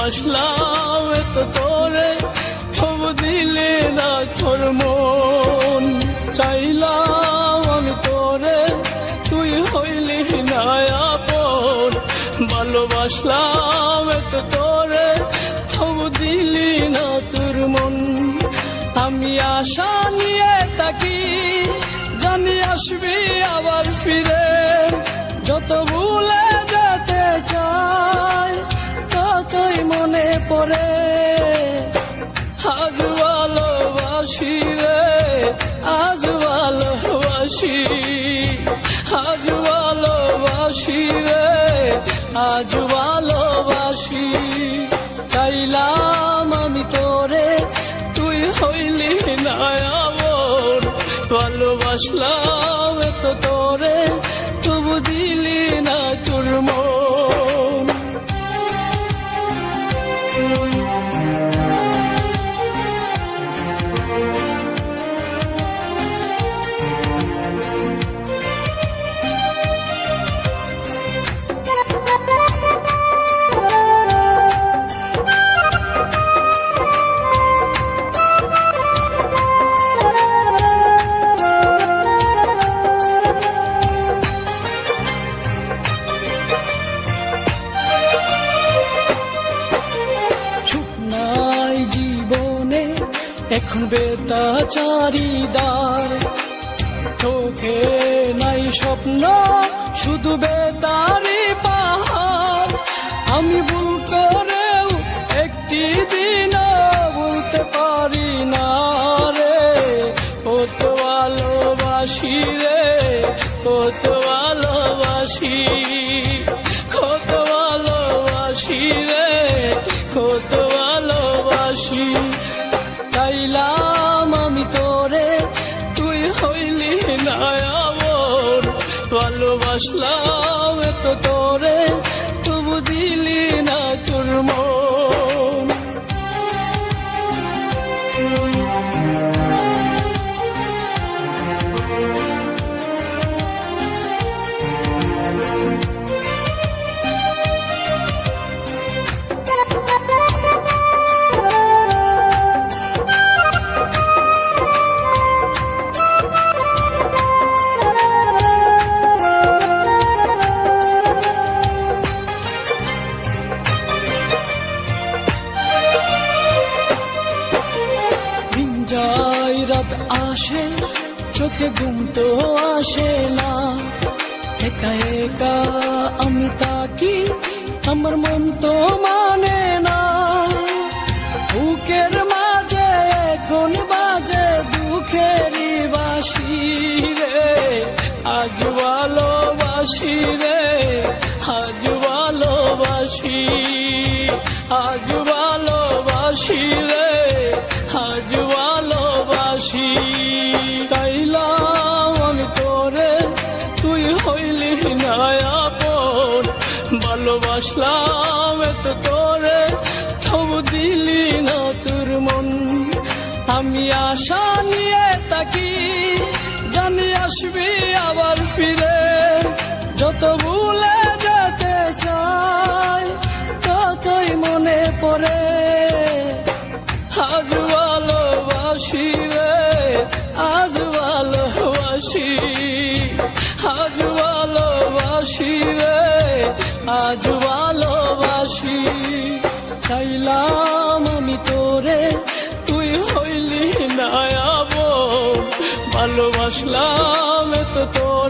ভালোবাসলাম এত তোরে, তবু দিলি না তোর মন। চাইলাম আমি তোরে, তুই হইলি না আপন। ভালোবাসলাম এত তোরে, তবু দিলি না তোর মন। আমি আশা নিয়ে থাকি, জানি আসবি আবার ফিরে। যত ভুলে যেতে চাই, ততই মনে পড়ে। আজ ভালোবাসি রে, আজ ভালোবাসি, আজ ভালোবাসি রে, আজ ভালোবাসি। চাইলাম আমি তোরে, তুই হইলি না আমার। ভালোবাসলাম এত তোরে, তবু দিলি না তোর মন। এখন বেতাচারিদার, চোখে নাই স্বপ্ন, শুধু বেতারি পাহাড়। আমি ভুল করেও একটি দিনও বলতে পারি না রে, কত ভালোবাসি রে, কত ভালোবাসি, কত ভালোবাসি রে, কত ভালোবাসি। চাইলাম আমি তোরে, তুই হইলি না আমার। ভালোবাসলাম এত তোরে, তবু দিলি না তোর মন। রাত আসে, চোখে ঘুম তো আসে না। একা একা আমি তাকি, আমার মন তো মানে না। বুকের মাঝে এখন বাজে দুঃখেরই বাঁশি রে। আজ ভালোবাসি রে, আজ ভালোবাসি, আজ ভালোবাসি রে, আজ ভালোবাসি। চাইলাম আমি তোরে, তুই হইলি না আপন। ভালোবাসলাম এত তোরে, তবু দিলি না তোর মন। আমি আশা নিয়ে থাকি, জানি আসবি আবার ফিরে। যত ভুলে যেতে চাই, ততই মনে পড়ে। আজ ভালোবাসি রে, আজ ভালোবাসি, আজ ভালোবাসি রে, আজ ভালোবাসি। চাইলাম আমি তোরে, তুই হইলি না আপন। ভালোবাসলাম এত তোরে,